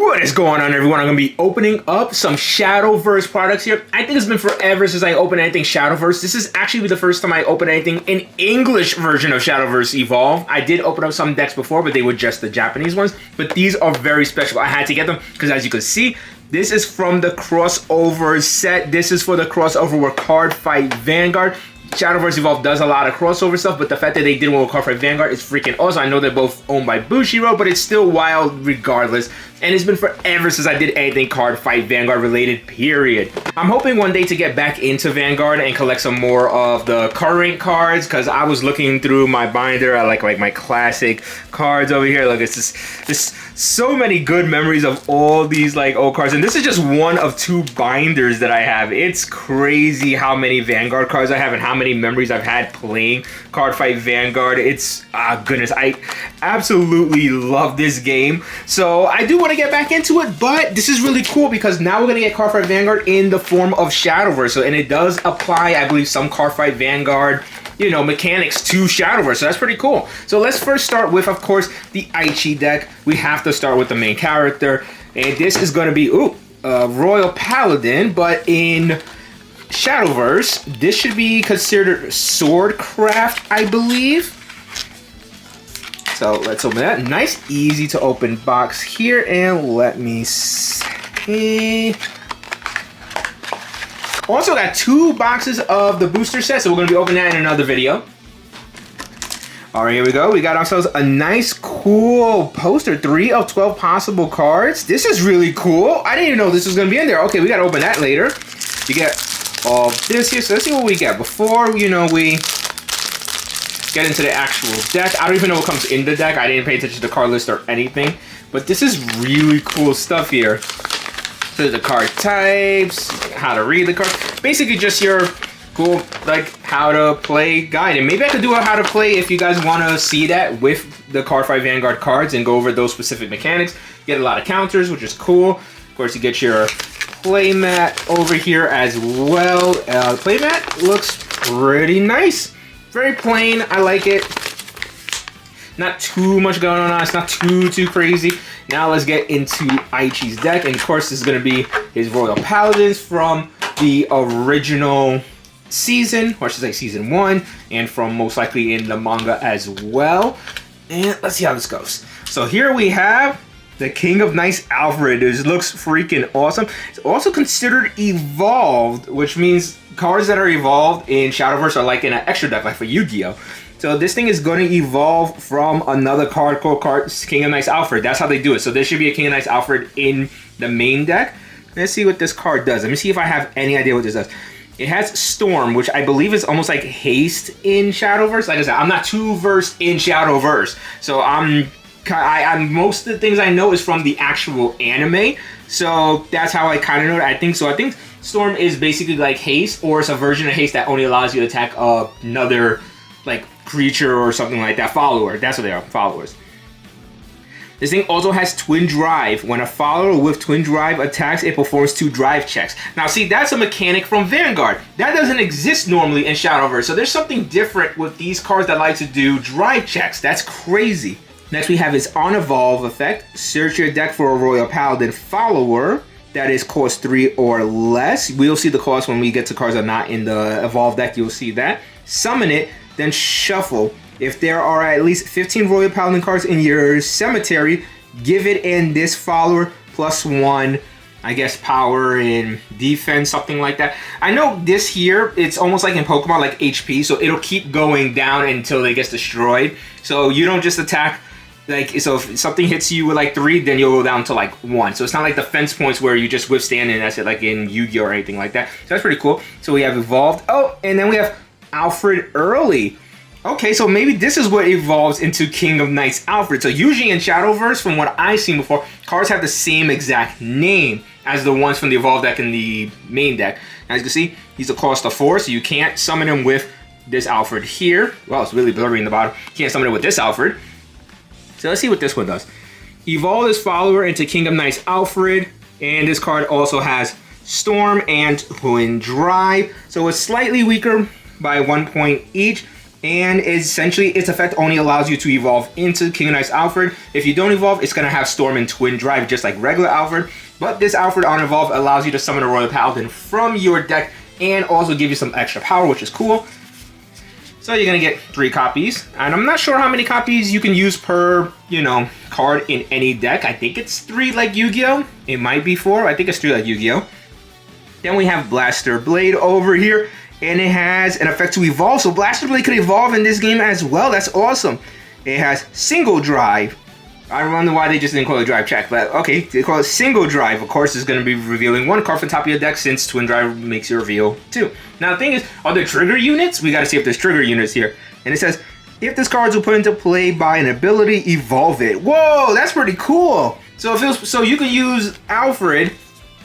What is going on, everyone? I'm going to be opening up some Shadowverse products here. I think it's been forever since I opened anything Shadowverse. This is actually the first time I opened anything in English version of Shadowverse Evolve. I did open up some decks before, but they were just the Japanese ones. But these are very special. I had to get them because, as you can see, this is from the crossover set. This is for the crossover with Cardfight Vanguard. Shadowverse Evolve does a lot of crossover stuff, but the fact that they did one with Cardfight Vanguard is freaking awesome. I know they're both owned by Bushiroad, but it's still wild regardless. And it's been forever since I did anything Cardfight Vanguard related, period. I'm hoping one day to get back into Vanguard and collect some more of the current cards, because I was looking through my binder. I like my classic cards over here. Look, it's just so many good memories of all these like old cards. And this is just one of two binders that I have. It's crazy how many Vanguard cards I have and how many memories I've had playing Cardfight Vanguard. It's, goodness, I absolutely love this game. So I do want to get back into it, but this is really cool because now we're going to get Cardfight Vanguard in the form of Shadowverse. So, and it does apply, I believe, some Cardfight Vanguard, you know, mechanics to Shadowverse. So that's pretty cool. So let's first start with, of course, the Aichi deck. We have to start with the main character. And this is going to be, Royal Paladin, but in Shadowverse, this should be considered Swordcraft, I believe. So let's open that. Nice, easy to open box here, and let me see. Also got 2 boxes of the booster set, so we're gonna be opening that in another video. All right, here we go. We got ourselves a nice, cool poster. 3 of 12 possible cards. This is really cool. I didn't even know this was gonna be in there. Okay, we gotta open that later. You get all this here. So let's see what we get before, you know, we get into the actual deck. I don't even know what comes in the deck. I didn't pay attention to the card list or anything. But this is really cool stuff here. So the card types, how to read the card. Basically just your cool, like, how to play guide. And maybe I could do a how to play if you guys want to see that with the Cardfight Vanguard cards and go over those specific mechanics. You get a lot of counters, which is cool. Of course, you get your playmat over here as well. Playmat looks pretty nice. Very plain. I like it. Not too much going on. It's not too crazy. Now let's get into Aichi's deck. And of course, this is going to be his Royal Paladins from the original season, or I should say season 1, and from most likely in the manga as well. And let's see how this goes. So here we have the King of Knights Alfred. This looks freaking awesome. It's also considered evolved, which means cards that are evolved in Shadowverse are like in an extra deck, like for Yu-Gi-Oh! So this thing is going to evolve from another card called King of Knights Alfred. That's how they do it. So there should be a King of Knights Alfred in the main deck. Let's see what this card does. Let me see if I have any idea what this does. It has Storm, which I believe is almost like haste in Shadowverse. Like I said, I'm not too versed in Shadowverse. So I'm most of the things I know is from the actual anime. So that's how I kind of know it. I think so. I think Storm is basically like haste, or it's a version of haste that only allows you to attack another like creature or something like that. Follower. That's what they are. Followers. This thing also has Twin Drive. When a follower with Twin Drive attacks, it performs 2 drive checks. Now, see, that's a mechanic from Vanguard. That doesn't exist normally in Shadowverse. So there's something different with these cards that like to do drive checks. That's crazy. Next, we have his On Evolve effect. Search your deck for a Royal Paladin follower that is cost 3 or less. We'll see the cost when we get to cards that are not in the Evolve deck. You'll see that. Summon it, then shuffle. If there are at least 15 Royal Paladin cards in your cemetery, give it and this follower +1, I guess, power and defense, something like that. I know this here, it's almost like in Pokemon, like HP, so it'll keep going down until it gets destroyed. So you don't just attack, like, so if something hits you with like 3, then you'll go down to like 1. So it's not like defense points where you just withstand and that's it, like in Yu-Gi-Oh! Or anything like that. So that's pretty cool. So we have Evolved. Oh, and then we have Alfred Early. Okay, so maybe this is what evolves into King of Knights Alfred. So usually in Shadowverse, from what I've seen before, cards have the same exact name as the ones from the Evolve deck and the main deck. As you can see, he's a cost of 4, so you can't summon him with this Alfred here. Well, it's really blurry in the bottom. You can't summon it with this Alfred. So let's see what this one does. Evolve this follower into King of Knights Alfred, and this card also has Storm and Twin Drive. So it's slightly weaker by 1 point each. And essentially, its effect only allows you to evolve into King of Knights Alfred. If you don't evolve, it's going to have Storm and Twin Drive, just like regular Alfred. But this Alfred on Evolve allows you to summon a Royal Paladin from your deck and also give you some extra power, which is cool. So you're going to get 3 copies. And I'm not sure how many copies you can use per, you know, card in any deck. I think it's 3 like Yu-Gi-Oh! It might be 4. I think it's 3 like Yu-Gi-Oh! Then we have Blaster Blade over here. And it has an effect to evolve, so Blaster Blade could evolve in this game as well. That's awesome. It has Single Drive. I don't know why they just didn't call it Drive Check, but okay, they call it Single Drive. Of course, it's going to be revealing 1 card from the top of your deck since Twin Drive makes you reveal 2. Now, the thing is, are there trigger units? We got to see if there's trigger units here. And it says, if this card is put into play by an ability, evolve it. Whoa, that's pretty cool. So you can use Alfred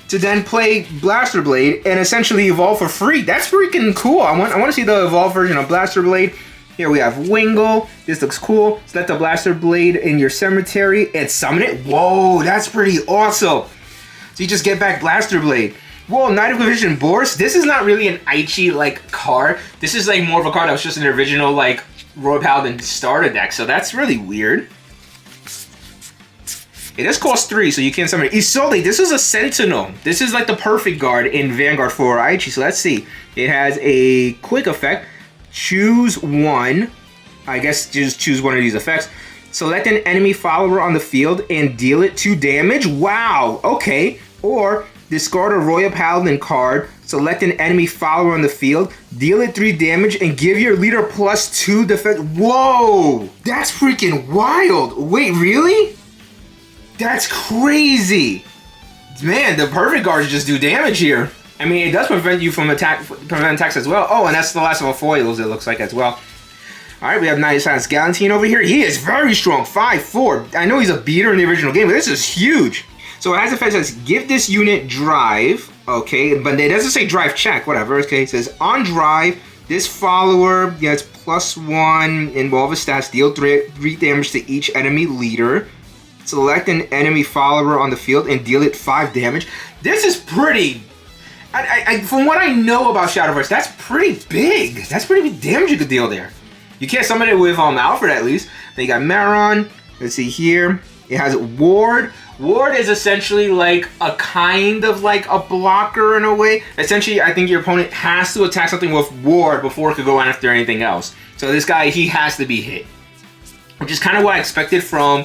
to then play Blaster Blade and essentially evolve for free. That's freaking cool. I want to see the evolved version of Blaster Blade. Here we have Wingle. This looks cool. Select the Blaster Blade in your cemetery and summon it. Whoa, that's pretty awesome. So you just get back Blaster Blade. Whoa, Knight of Vision Boris. This is not really an Aichi like card. This is like more of a card that was just an original like Royal Paladin starter deck. So that's really weird. It does cost 3, so you can't summon it. Isolde, this is a Sentinel. This is like the perfect guard in Vanguard for Aichi. So let's see. It has a quick effect. Choose 1. I guess just choose one of these effects. Select an enemy follower on the field and deal it 2 damage. Wow, okay. Or discard a Royal Paladin card. Select an enemy follower on the field. Deal it 3 damage and give your leader +2 defense. Whoa, that's freaking wild. Wait, really? That's crazy. Man, the perfect guards just do damage here. I mean, it does prevent you from prevent attacks as well. Oh, and that's the last of the foils, it looks like, as well. Alright, we have Knight of Silence Galantine over here. He is very strong, 5'4". I know he's a beater in the original game, but this is huge. So it has effect that says, give this unit drive. Okay, but it doesn't say drive check, whatever. Okay, it says, on drive, this follower gets +1 in all of his stats. Deal 3 damage to each enemy leader. Select an enemy follower on the field and deal it 5 damage. This is pretty... from what I know about Shadowverse, that's pretty big. That's pretty big damage you could deal there. You can't summon it with Alfred at least. Then you got Maron. Let's see here. It has Ward. Ward is essentially like a kind of like a blocker in a way. Essentially, I think your opponent has to attack something with Ward before it could go after anything else. So this guy, he has to be hit. Which is kind of what I expected from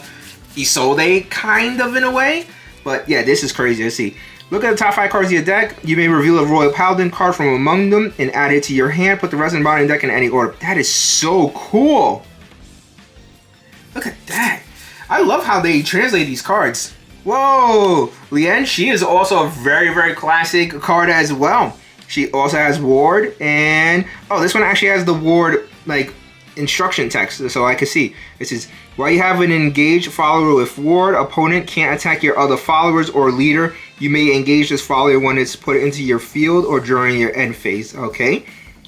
Isolde, kind of in a way. But yeah, this is crazy. Let's see. Look at the top 5 cards of your deck. You may reveal a Royal Paladin card from among them and add it to your hand. Put the rest in the bottom of the deck in any order. That is so cool. Look at that. I love how they translate these cards. Whoa. Lien, she is also a very, very classic card as well. She also has Ward and... oh, this one actually has the Ward, like, instruction text, so I can see. It says, while you have an engaged follower with Ward, opponent can't attack your other followers or leader. You may engage this follower when it's put into your field or during your end phase. Okay.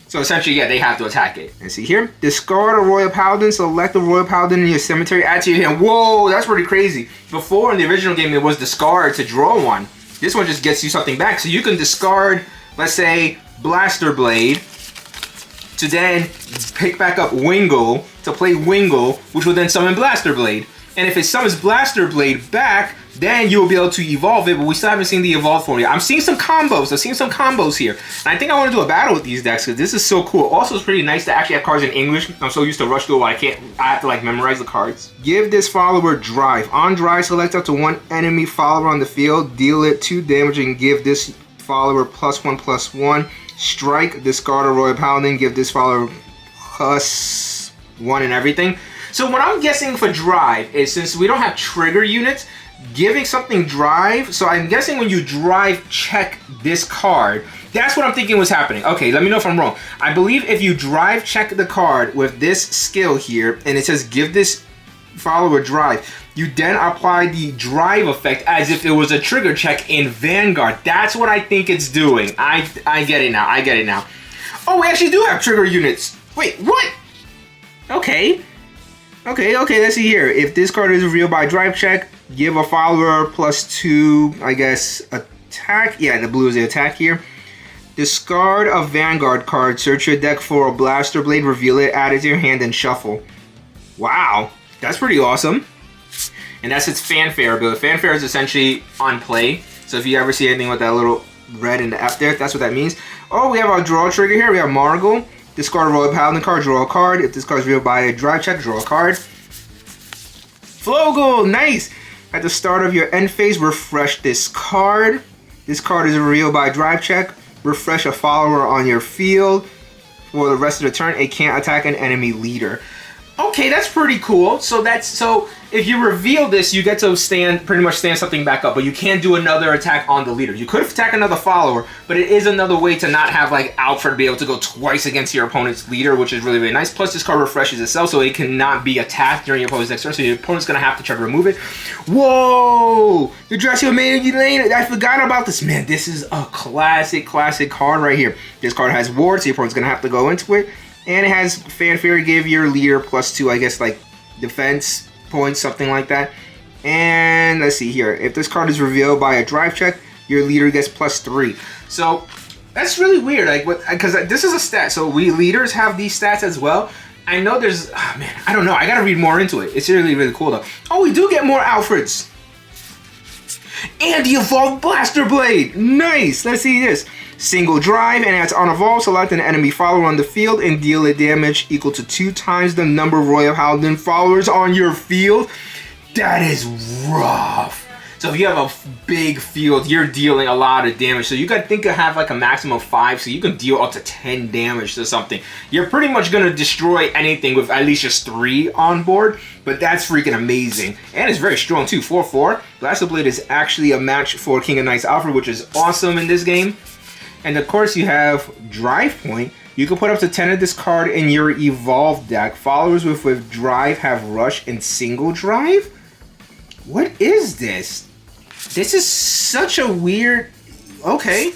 So essentially, yeah, they have to attack it. And see here, discard a Royal Paladin, select a Royal Paladin in your cemetery, add to your hand. Whoa, that's pretty crazy. Before in the original game, it was discard to draw one. This one just gets you something back. So you can discard, let's say, Blaster Blade, to then pick back up Wingle to play Wingle, which will then summon Blaster Blade. And if it summons Blaster Blade back, then you'll be able to evolve it, but we still haven't seen the evolve form yet. I'm seeing some combos. I'm seeing some combos here. And I think I want to do a battle with these decks because this is so cool. Also, it's pretty nice to actually have cards in English. I'm so used to Rush Duel, I have to like memorize the cards. Give this follower drive. On drive, select up to 1 enemy follower on the field. Deal it 2 damage and give this follower +1/+1. Strike, discard a Royal Paladin, give this follower +1 and everything. So what I'm guessing for drive is, since we don't have trigger units, giving something drive. So I'm guessing when you drive check this card, that's what I'm thinking was happening. Okay, let me know if I'm wrong. I believe if you drive check the card with this skill here, and it says give this follower drive, you then apply the drive effect as if it was a trigger check in Vanguard. That's what I think it's doing. I get it now. I get it now. Oh, we actually do have trigger units. Wait, what? Okay. Okay, let's see here. If this card is revealed by drive check, give a follower +2, I guess, attack. Yeah, the blue is the attack here. Discard a Vanguard card, search your deck for a Blaster Blade, reveal it, add it to your hand, and shuffle. Wow, that's pretty awesome. And that's its Fanfare ability. Fanfare is essentially on play. So if you ever see anything with that little red in the F there, that's what that means. Oh, we have our draw trigger here. We have Margle. Discard a Royal Paladin card, draw a card. If this card is revealed by a drive check, draw a card. Flogel, nice. At the start of your end phase, refresh this card. This card is revealed by a drive check. Refresh a follower on your field. For the rest of the turn, it can't attack an enemy leader. Okay, that's pretty cool. So if you reveal this, you get to pretty much stand something back up, but you can't do another attack on the leader. You could attack another follower, but it is another way to not have like Alfred be able to go twice against your opponent's leader, which is really, really nice. Plus, this card refreshes itself, so it cannot be attacked during your opponent's next turn, so your opponent's gonna have to try to remove it. Whoa! The Dressel Maiden Elaine, I forgot about this. Man, this is a classic card right here. This card has ward, so your opponent's gonna have to go into it. And it has Fanfare, give your leader +2, I guess, like defense points, something like that. And let's see here. If this card is revealed by a drive check, your leader gets +3. So that's really weird, like, because this is a stat. So we leaders have these stats as well. I know there's, oh man, I don't know. I gotta read more into it. It's really, really cool though. Oh, we do get more Alfreds. And the Evolved Blaster Blade. Nice. Let's see this. Single drive, and it's on Evolve. Select an enemy follower on the field and deal a damage equal to 2 times the number of Royal Paladin followers on your field. That is rough. So if you have a big field, you're dealing a lot of damage. So you gotta think of have like a maximum of 5, so you can deal up to 10 damage to something. You're pretty much gonna destroy anything with at least just 3 on board, but that's freaking amazing. And it's very strong too, 4/4. Blaster Blade is actually a match for King of Knights Alfred, which is awesome in this game. And of course you have Drive Point. You can put up to 10 of this card in your Evolve deck. Followers with Drive have Rush and Single Drive? What is this? This is such a weird... Okay.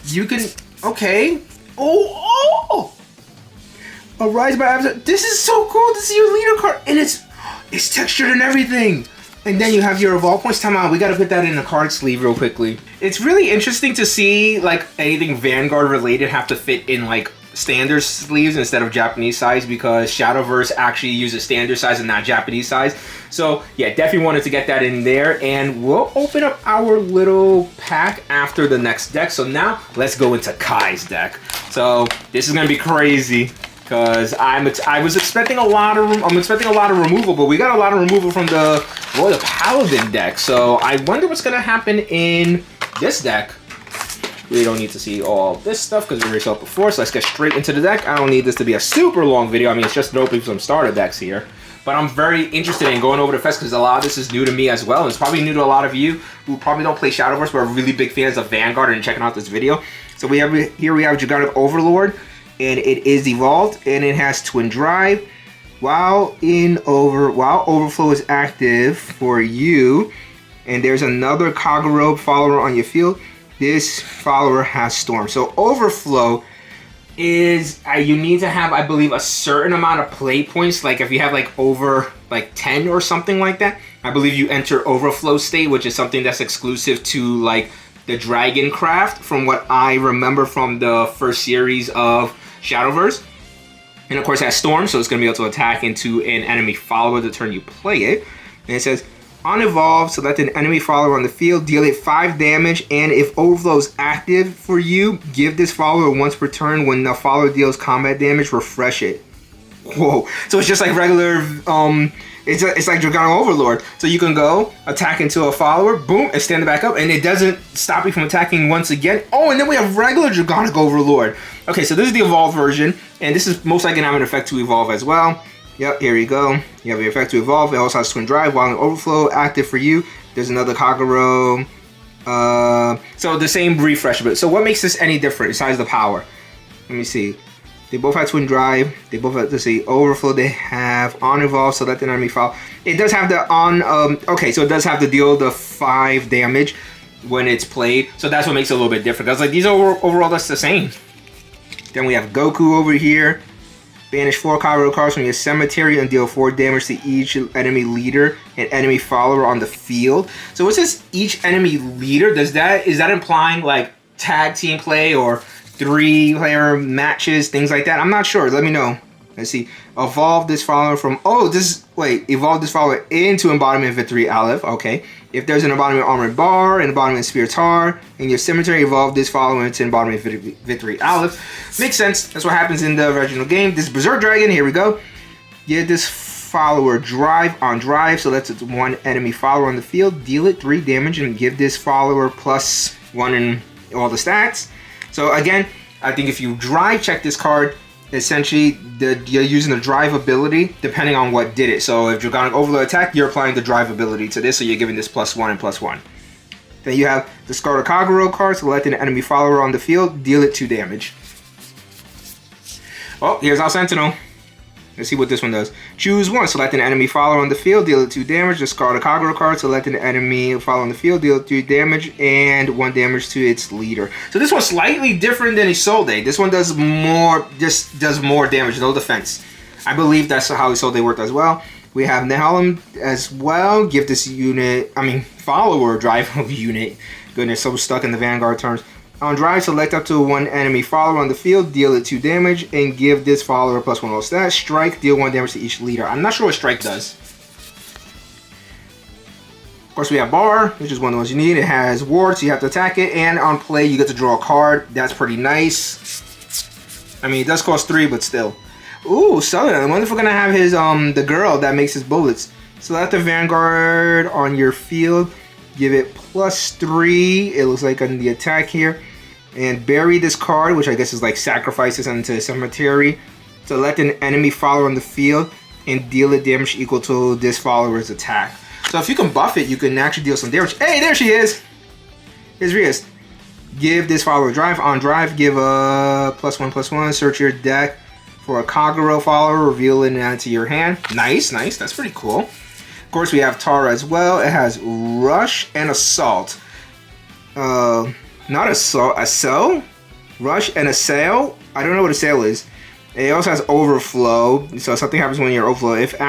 You can... Okay. Oh! Arise by Absent. This is so cool. This is your leader card. And it's textured and everything. And then you have your Evolve points. Time out. We got to put that in a card sleeve real quickly. It's really interesting to see like anything Vanguard related have to fit in like standard sleeves instead of Japanese size, because Shadowverse actually uses standard size and not Japanese size. So yeah, definitely wanted to get that in there, and we'll open up our little pack after the next deck. So now let's go into Kai's deck. So this is gonna be crazy, because I was expecting a lot of removal, but we got a lot of removal from the Royal Paladin deck. So I wonder what's gonna happen in this deck. We don't need to see all this stuff because we already saw it before, so let's get straight into the deck. I don't need this to be a super long video. I mean, it's just an opening some starter decks here. But I'm very interested in going over the fest because a lot of this is new to me as well. And it's probably new to a lot of you who probably don't play Shadowverse but are really big fans of Vanguard and checking out this video. So we have Gigantic Overlord, and it is evolved, and it has Twin Drive. While Overflow is active for you, and there's another Kagero follower on your field, this follower has Storm. So Overflow is, you need to have, I believe, a certain amount of play points. Like if you have like over like 10 or something like that, I believe you enter Overflow state, which is something that's exclusive to like the Dragon Craft, from what I remember from the first series of Shadowverse. And of course it has Storm, so it's going to be able to attack into an enemy follower the turn you play it. And it says, on Evolve, select an enemy follower on the field, deal it 5 damage, and if Overflow is active for you, give this follower once per turn. When the follower deals combat damage, refresh it. Whoa. So it's just like regular, it's like Gigantic Overlord. So you can go, attack into a follower, boom, and stand it back up, and it doesn't stop you from attacking once again. Oh, and then we have regular Gigantic Overlord. Okay, so this is the Evolve version, and this is most likely going to have an effect to evolve as well. Yep, here you go. You have the effect to evolve. It also has Twin Drive. While in Overflow active for you, there's another Kagero. So the same refresh, but so what makes this any different besides the power? Let me see. They both have Twin Drive. They both have, let's see, Overflow. They have on Evolve, so let the enemy fall. It does have the on. Okay, so it does have to deal the 5 damage when it's played. So that's what makes it a little bit different. Because like these overall, that's the same. Then we have Goku over here. Banish 4 Kagero cards from your cemetery and deal 4 damage to each enemy leader and enemy follower on the field. So it says each enemy leader. Is that implying like tag team play or 3-player matches, things like that. I'm not sure. Let me know. Let's see. Evolve this follower from... Oh, this... Wait. Evolve this follower into Embodiment Victory Aleph. Okay. If there's an Embodiment Armored Bar, an Embodiment Spear Tar in your cemetery, evolve this follower into Embodiment Victory Aleph. Makes sense. That's what happens in the original game. This Berserk Dragon. Here we go. Give this follower drive on drive. So that's one enemy follower on the field. Deal it 3 damage and give this follower +1 in all the stats. So again, I think if you drive check this card, essentially you're using the drive ability depending on what did it. So if Dragonic Overload attack, you're applying the drive ability to this, so you're giving this +1 and +1. Then you have the Scarlet Kagero card. Select an enemy follower on the field, deal it 2 damage. Oh, here's our Sentinel. Let's see what this one does. Choose one. Select an enemy follower on the field, deal it 2 damage. The Scarlet Kagero card. Select an enemy follower on the field, deal it 3 damage, and 1 damage to its leader. So this one's slightly different than Isolde. This one does more, just does more damage, no defense. I believe that's how Isolde worked as well. We have Nehalem as well. Give this unit, follower drive of unit. Goodness, so stuck in the Vanguard terms. On drive, select up to 1 enemy follower on the field, deal it 2 damage, and give this follower +1 all stats. Strike, deal 1 damage to each leader. I'm not sure what Strike does. Of course, we have Bar, which is one of the ones you need. It has Ward, so you have to attack it, and on play, you get to draw a card. That's pretty nice. It does cost 3, but still. Ooh, Southern. I wonder if we're going to have his, the girl that makes his bullets. Select the Vanguard on your field. Give it +3. It looks like on the attack here. And bury this card, which I guess is like sacrifices into a cemetery. Select an enemy follower on the field and deal it damage equal to this follower's attack. So if you can buff it, you can actually deal some damage. Hey, there she is! Here's Rias. Give this follower drive. On drive, give a +1/+1. Search your deck for a Kagero follower. Reveal it and add it to your hand. Nice, nice. That's pretty cool. Of course, we have Tara as well. It has Rush and Assault. Not Assault? Rush and Assail? I don't know what Assail is. It also has Overflow. So something happens when you're Overflow. If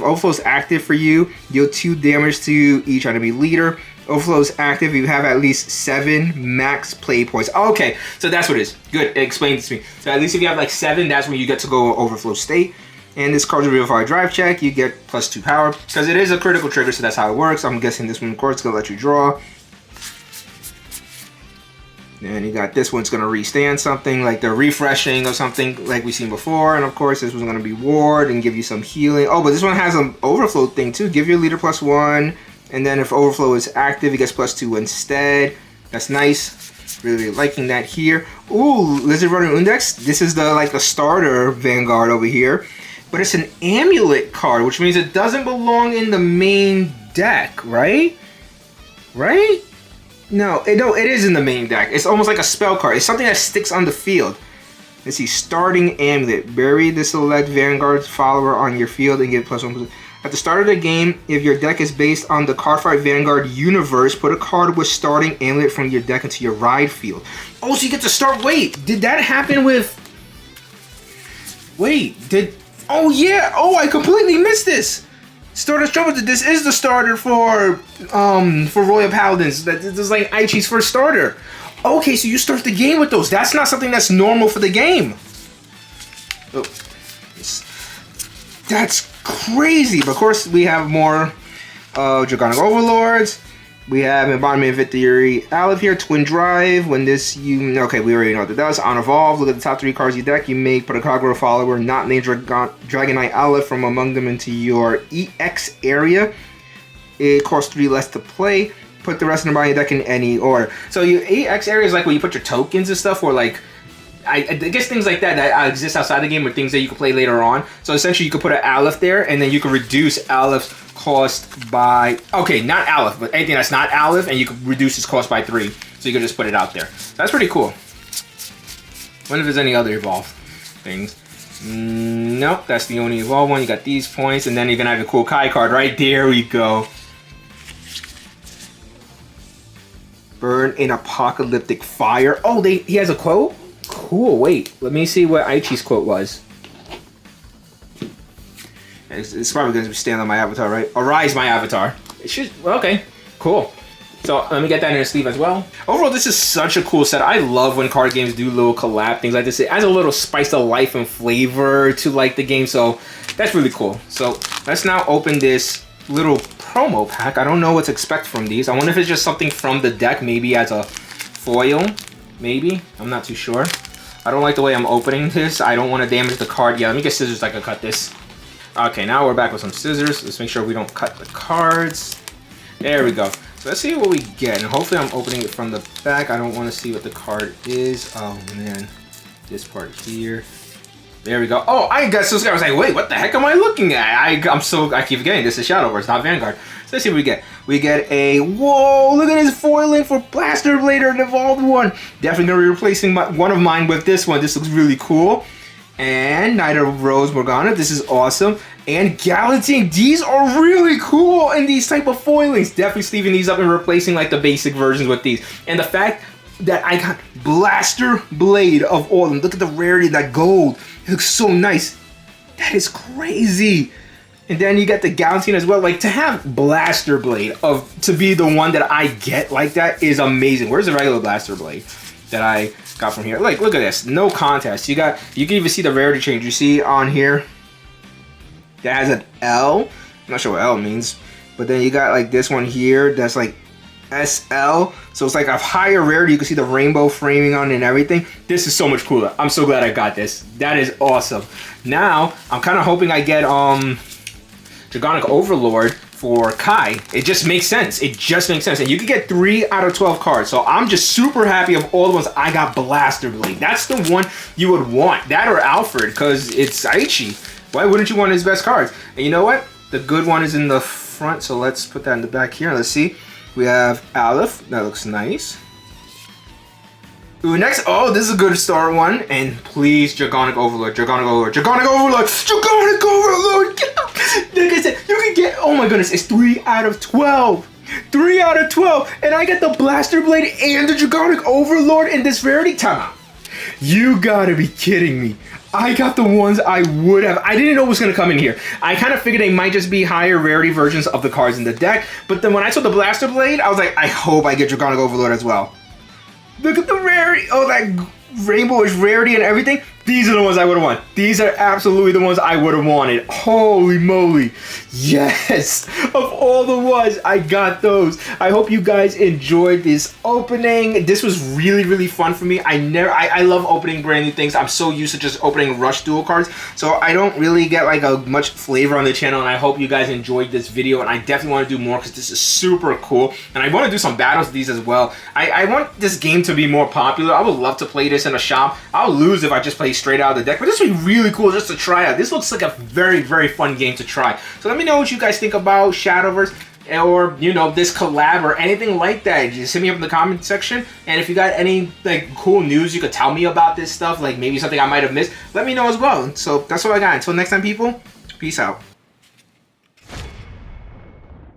Overflow is active for you, deal 2 damage to each enemy leader. Overflow is active if you have at least 7 max play points. Okay, so that's what it is. Good, explain this to me. So at least if you have like 7, that's when you get to go Overflow state. And this card's revealed for a drive check. You get +2 power. Because it is a critical trigger, so that's how it works. I'm guessing this one, of course, is going to let you draw. And you got this one's going to restand something like the refreshing or something like we've seen before. And of course, this one's going to be ward and give you some healing. Oh, but this one has an overflow thing too. Give your leader +1. And then if overflow is active, it gets +2 instead. That's nice. Really liking that here. Ooh, Lizard Runner Index. This is the starter Vanguard over here. But it's an amulet card, which means it doesn't belong in the main deck, right? Right? No, it is in the main deck. It's almost like a spell card. It's something that sticks on the field. Let's see, starting amulet. Bury the select Vanguard follower on your field and get +1. At the start of the game, if your deck is based on the Cardfight Vanguard universe, put a card with starting amulet from your deck into your ride field. Oh, so you get to start. Wait, did that happen with? Oh yeah. Oh, I completely missed this. Starter Trouble. This is the starter for Royal Paladins. This is like Aichi's first starter. Okay, so you start the game with those. That's not something that's normal for the game. Oh, that's crazy. But of course, we have more Dragonic Overlords. We have Embodiment Victory Aleph here, Twin Drive. When this, okay, we already know what that does. On Evolve, look at the top 3 cards of your deck. You may put a Kagero follower not named Dragonite Aleph from among them into your EX area. It costs 3 less to play. Put the rest of them on your deck in any order. So your EX area is like where you put your tokens and stuff, or like, I guess things like that exist outside the game, or things that you can play later on. So essentially, you could put an Aleph there, and then you can reduce Aleph's cost by, okay, not Aleph, but anything that's not Aleph, and you can reduce its cost by 3. So you can just put it out there. That's pretty cool. Wonder if there's any other Evolve things. Nope, that's the only Evolve one. You got these points, and then you're gonna have a cool Kai card right there. We go. Burn in apocalyptic fire. Oh, he has a quote? Cool, wait. Let me see what Aichi's quote was. It's probably going to stand on my avatar, right? Arise, my avatar. It should, okay, cool. So let me get that in a sleeve as well. Overall, this is such a cool set. I love when card games do little collab things like this. It adds a little spice of life and flavor to like the game, so that's really cool. So let's now open this little promo pack. I don't know what to expect from these. I wonder if it's just something from the deck, maybe as a foil, maybe. I'm not too sure. I don't like the way I'm opening this. I don't want to damage the card. Yeah, let me get scissors so I can cut this. Okay, now we're back with some scissors. Let's make sure we don't cut the cards. There we go. So let's see what we get, and hopefully I'm opening it from the back. I don't want to see what the card is. Oh man, this part here. There we go. Oh, I got so scared. I was like, wait, what the heck am I looking at? I keep forgetting this is Shadowverse, not Vanguard. So let's see what we get. We get a, whoa, look at this foiling for Blaster Blade, an evolved one. Definitely gonna be replacing one of mine with this one. This looks really cool. And Knight of Rose Morgana, this is awesome. And Galatine, these are really cool in these type of foilings. Definitely sleeving these up and replacing like the basic versions with these. And the fact that I got Blaster Blade of all of them. Look at the rarity of that gold. It looks so nice. That is crazy. And then you get the Galatine as well. Like, to have Blaster Blade to be the one that I get like that is amazing. Where's the regular Blaster Blade that I got from here? Like, look at this. No contest. You can even see the rarity change. You see on here that has an L. I'm not sure what L means. But then you got like this one here that's like SL. So it's like a higher rarity. You can see the rainbow framing on it and everything. This is so much cooler. I'm so glad I got this. That is awesome. Now, I'm kind of hoping I get Dragonic Overlord for Kai. It just makes sense. It just makes sense. And you can get 3 out of 12 cards. So I'm just super happy of all the ones I got Blaster Blade. That's the one you would want. That or Alfred, because it's Aichi. Why wouldn't you want his best cards? And you know what? The good one is in the front, so let's put that in the back here. Let's see. We have Aleph. That looks nice. Ooh, next. Oh, this is a good start one. And please, Dragonic Overlord. Dragonic Overlord. Dragonic Overlord. Dragonic Overlord. Like I said, you can get, oh my goodness, it's 3 out of 12. 3 out of 12. And I get the Blaster Blade and the Dragonic Overlord in this rarity. Time out. You gotta be kidding me. I got the ones I would have. I didn't know what was going to come in here. I kind of figured they might just be higher rarity versions of the cards in the deck. But then when I saw the Blaster Blade, I was like, I hope I get Dragonic Overlord as well. Look at the rarity. Oh, that rainbowish rarity and everything. These are the ones I would have wanted. These are absolutely the ones I would have wanted. Holy moly. Yes. Of all the ones, I got those. I hope you guys enjoyed this opening. This was really, really fun for me. I love opening brand new things. I'm so used to just opening Rush dual cards. So I don't really get like a much flavor on the channel. And I hope you guys enjoyed this video. And I definitely want to do more because this is super cool. And I want to do some battles with these as well. I want this game to be more popular. I would love to play this in a shop. I'll lose if I just play straight out of the deck, but this would be really cool just to try out. This looks like a very, very fun game to try. So let me know what you guys think about Shadowverse, or you know, this collab or anything like that. Just hit me up in the comment section, and if you got any like cool news you could tell me about this stuff, like maybe something I might have missed, let me know as well. So that's all I got. Until next time, people, peace out.